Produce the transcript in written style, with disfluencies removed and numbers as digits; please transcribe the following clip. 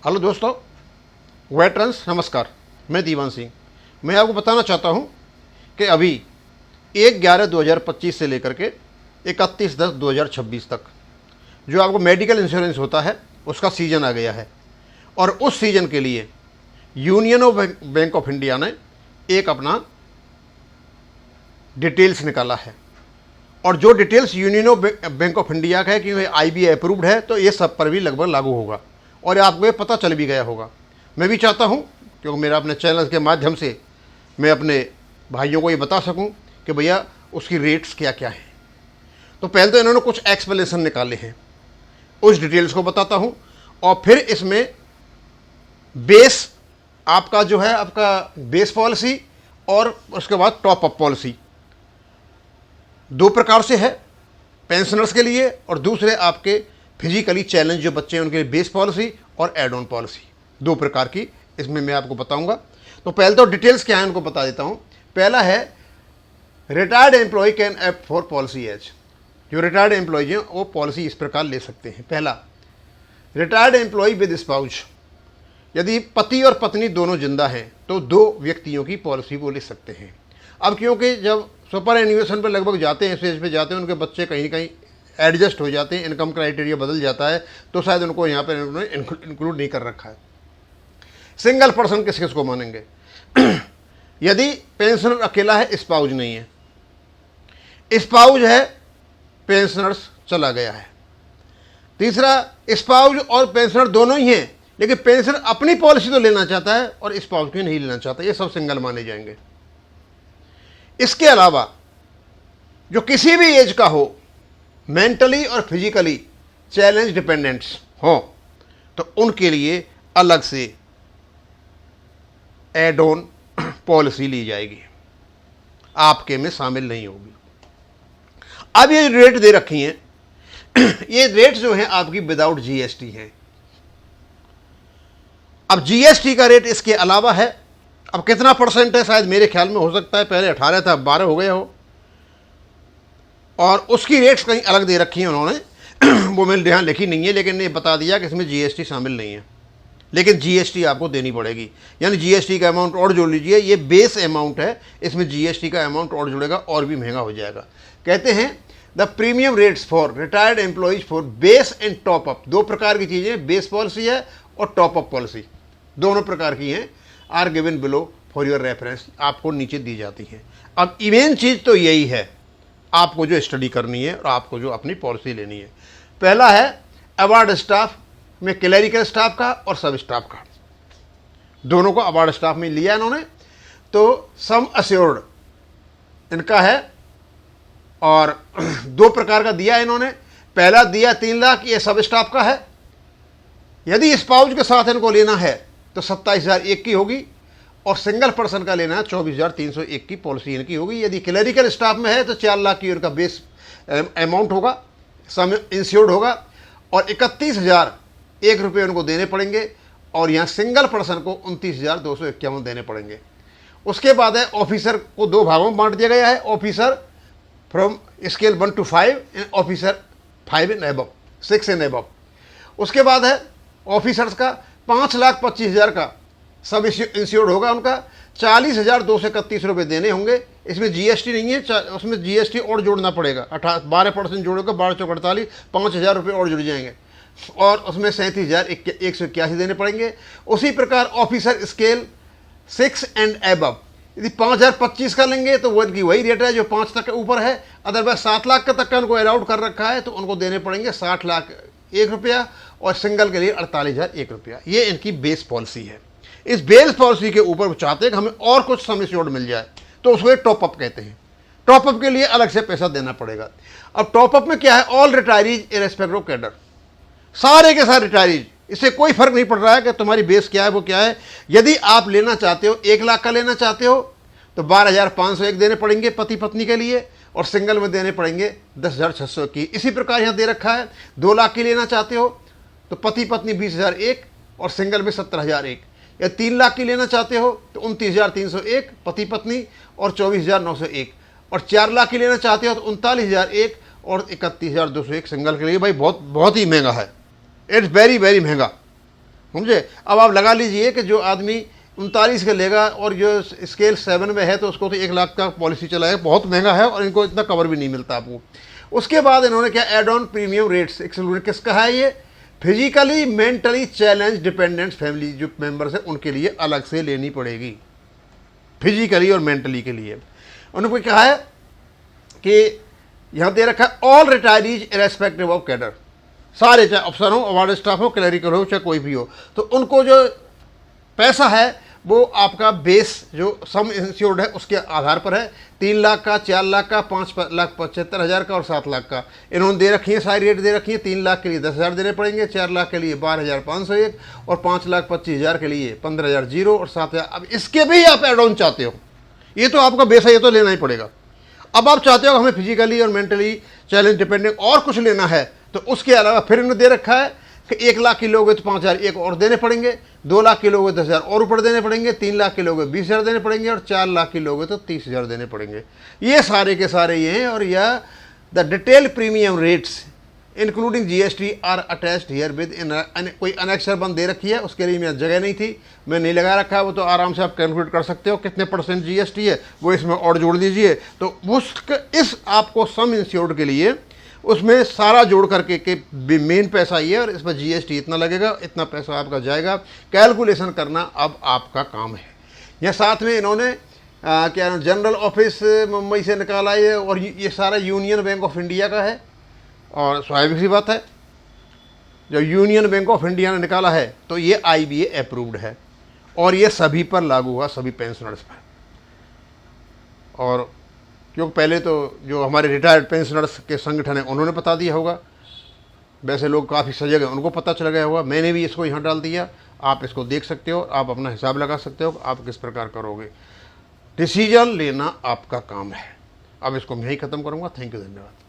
Hello दोस्तों, veterans नमस्कार। मैं दीवान सिंह। मैं आपको बताना चाहता हूं कि अभी 1/11/2025 से लेकर के 31/10/2026 तक जो आपको मेडिकल इंश्योरेंस होता है उसका सीज़न आ गया है। और उस सीज़न के लिए union of bank of India ने एक अपना डिटेल्स निकाला है। और जो details union of bank of India का है कि ये IBA अप्रूव्ड है, तो ये सब पर भी लगभग लागू होगा और आपको ये पता चल भी गया होगा। मैं भी चाहता हूँ क्योंकि मेरा अपने चैनल के माध्यम से मैं अपने भाइयों को ये बता सकूँ कि भैया उसकी रेट्स क्या क्या हैं। तो पहले तो इन्होंने कुछ एक्सप्लेनेशन निकाले हैं, उस डिटेल्स को बताता हूँ और फिर इसमें बेस आपका जो है आपका बेस पॉलिसी और उसके बाद टॉप अप पॉलिसी दो प्रकार से है, पेंशनर्स के लिए और दूसरे आपके फिजिकली चैलेंज जो बच्चे हैं उनके लिए बेस पॉलिसी और एड ऑन पॉलिसी, दो प्रकार की इसमें मैं आपको बताऊंगा। तो पहले तो डिटेल्स क्या है उनको बता देता हूं। पहला है retired employee can opt for policy as. जो रिटायर्ड एम्प्लॉयज हैं वो पॉलिसी इस प्रकार ले सकते हैं। पहला, रिटायर्ड एम्प्लॉय विद स्पाउस। यदि पति और पत्नी दोनों जिंदा हैं तो दो व्यक्तियों की पॉलिसी वो ले सकते हैं। अब क्योंकि जब सुपर एन्यूएशन पर लगभग जाते हैं, स्टेज पे जाते हैं, उनके बच्चे कहीं ना कहीं एडजस्ट हो जाते हैं, इनकम क्राइटेरिया बदल जाता है, तो शायद उनको यहाँ पर इंक्लूड नहीं कर रखा है। सिंगल पर्सन किस किस को मानेंगे? यदि पेंशनर अकेला है, स्पाउज नहीं है, स्पाउज है, पेंशनर्स चला गया है। तीसरा, स्पाउज और पेंशनर दोनों ही हैं लेकिन पेंशनर अपनी पॉलिसी तो लेना चाहता है और स्पाउज की नहीं लेना चाहता, ये सब सिंगल माने जाएंगे। इसके अलावा जो किसी भी एज का हो, मेंटली और फिजिकली चैलेंज डिपेंडेंट्स हो, तो उनके लिए अलग से एड ऑन पॉलिसी ली जाएगी, आपके में शामिल नहीं होगी। अब ये रेट दे रखी हैं, ये रेट जो है आपकी विदाउट GST है। अब GST का रेट इसके अलावा है। अब कितना परसेंट है? शायद मेरे ख्याल में हो सकता है पहले 18 था, 12 हो गया हो, और उसकी रेट्स कहीं अलग दे रखी हैं उन्होंने। वो मैंने यहाँ लिखी नहीं है लेकिन ये बता दिया कि इसमें GST शामिल नहीं है, लेकिन GST आपको देनी पड़ेगी। यानी GST का अमाउंट और जोड़ लीजिए, ये बेस अमाउंट है, इसमें GST का अमाउंट और जुड़ेगा और भी महंगा हो जाएगा। कहते हैं the premium rates for retired employees for base and top up, दो प्रकार की चीज़ें, बेस पॉलिसी है और टॉप अप पॉलिसी, दोनों प्रकार की हैं, are given below for your reference, आपको नीचे दी जाती हैं। अब मेन चीज़ तो यही है, आपको जो स्टडी करनी है और आपको जो अपनी पॉलिसी लेनी है। पहला है अवार्ड स्टाफ में क्लरिकल स्टाफ का और सब स्टाफ का, दोनों को अवार्ड स्टाफ में लिया इन्होंने। तो सम अश्योर्ड इनका है और दो प्रकार का दिया इन्होंने। पहला दिया 3 लाख, ये सब स्टाफ का है। यदि स्पाउज के साथ इनको लेना है तो 27,001 की होगी और सिंगल पर्सन का लेना है 24,301 की पॉलिसी इनकी होगी। यदि क्लरिकल स्टाफ में है तो 4 लाख की उनका बेस अमाउंट होगा, सम इंश्योर्ड होगा, और 31,001 रुपये उनको देने पड़ेंगे, और यहाँ सिंगल पर्सन को 29,251 देने पड़ेंगे। उसके बाद है ऑफिसर को दो भागों में बांट दिया गया है, officer from scale 1 to 5 and officer 5 and above, 6 and above. उसके बाद है ऑफिसर्स का 5,25,000 का सब इंश्योर्ड होगा, उनका 40,231 रुपये देने होंगे। इसमें GST नहीं है, उसमें GST और जोड़ना पड़ेगा, 12% जोड़ेगा, 12/48, 5,000 रुपये और जुड़ जाएंगे, और उसमें 37,181 देने पड़ेंगे। उसी प्रकार ऑफिसर स्केल 6 एंड एबव, यदि 5,025 का लेंगे तो वो इनकी वही रेट है जो 5 तक के ऊपर है। अदरवाइज 7 लाख तक का उनको अलाउड कर रखा है तो उनको देने पड़ेंगे 60,01 रुपया, और सिंगल के लिए 48,001 रुपया। ये इनकी बेस पॉलिसी है। इस बेस पॉलिसी के ऊपर चाहते हैं कि हमें और कुछ सम एश्योर्ड मिल जाए तो उसको टॉप अप कहते हैं। टॉप अप के लिए अलग से पैसा देना पड़ेगा। अब टॉप अप में क्या है? ऑल रिटायरीज इरेस्पेक्ट ऑफ कैडर, सारे के सारे रिटायरीज, इससे कोई फर्क नहीं पड़ रहा है कि तुम्हारी बेस क्या है वो क्या है। यदि आप लेना चाहते हो 1 लाख का लेना चाहते हो तो 12,501 देने पड़ेंगे पति पत्नी के लिए, और सिंगल में देने पड़ेंगे 10,600 की। इसी प्रकार यहाँ दे रखा है 2 लाख की लेना चाहते हो तो पति पत्नी 20,001 और सिंगल में 17,001, या 3 लाख की लेना चाहते हो तो 29,301 पति पत्नी और 24,901, और 4 लाख की लेना चाहते हो तो 39,001 और 31,201 सिंगल के लिए। भाई बहुत बहुत ही महंगा है, इट्स वेरी वेरी महंगा। समझे। अब आप लगा लीजिए कि जो आदमी 39 का लेगा और जो स्केल 7 में है तो उसको तो 1 लाख का पॉलिसी चलाएगा, बहुत महंगा है और इनको इतना कवर भी नहीं मिलता आपको। उसके बाद इन्होंने क्या add on premium rates excluded, किसका है ये, physically mentally challenge dependent family जो मेंबर्स हैं उनके लिए अलग से लेनी पड़ेगी, फिजिकली और मेंटली के लिए। उन्होंने कहा है कि यहाँ दे रखा है all retirees irrespective of cadre, सारे चाहे अफसर हो, अवार्ड स्टाफ हो, क्लरिकल हो, चाहे कोई भी हो, तो उनको जो पैसा है वो आपका बेस जो सम इंश्योर्ड है उसके आधार पर है। 3 लाख का, 4 लाख का, 5,75,000 का और 7 लाख का इन्होंने दे रखी है, सारी रेट दे रखी है। 3 लाख के लिए 10,000 देने पड़ेंगे, 4 लाख के लिए 12,501 और 5,25,000 के लिए 15,000 और 7,000। अब इसके भी आप एड ऑन चाहते हो, ये तो आपका बेस है, ये तो लेना ही पड़ेगा। अब आप चाहते हो हमें फिजिकली और मेंटली चैलेंज डिपेंडेंट और कुछ लेना है, तो उसके अलावा फिर इन्होंने दे रखा है कि 1 लाख के लोगे तो 5,000 एक और देने पड़ेंगे, 2 लाख के लोगे 10,000 और ऊपर देने पड़ेंगे, 3 लाख के लोगे 20,000 देने पड़ेंगे और 4 लाख के लोगे तो 30,000 देने पड़ेंगे। ये सारे के सारे ये हैं। और यह the detail premium rates including GST are attached here with in, कोई अनेक्सर बंद दे रखी है, उसके लिए मेरा जगह नहीं थी, मैं नहीं लगा रखा है, वो तो आराम से आप कैलकुलेट कर सकते हो कितने % GST है, वो इसमें और जोड़ दीजिए। तो इस आपको सम इंश्योर्ड के लिए उसमें सारा जोड़ करके कि मेन पैसा ये और इसमें GST इतना लगेगा, इतना पैसा आपका जाएगा, कैलकुलेशन करना अब आपका काम है। यह साथ में इन्होंने क्या जनरल ऑफिस मुंबई से निकाला है और ये सारा यूनियन बैंक ऑफ इंडिया का है। और स्वाभाविक सी बात है, जब यूनियन बैंक ऑफ इंडिया ने निकाला है तो ये IBA अप्रूव्ड है और ये सभी पर लागू हुआ, सभी पेंशनर्स पर। और क्योंकि पहले तो जो हमारे रिटायर्ड पेंशनर्स के संगठन है उन्होंने बता दिया होगा, वैसे लोग काफ़ी सजग हैं, उनको पता चल गया होगा, मैंने भी इसको यहाँ डाल दिया। आप इसको देख सकते हो, आप अपना हिसाब लगा सकते हो आप किस प्रकार करोगे। डिसीजन लेना आपका काम है। अब इसको मैं ही ख़त्म करूँगा। थैंक यू, धन्यवाद।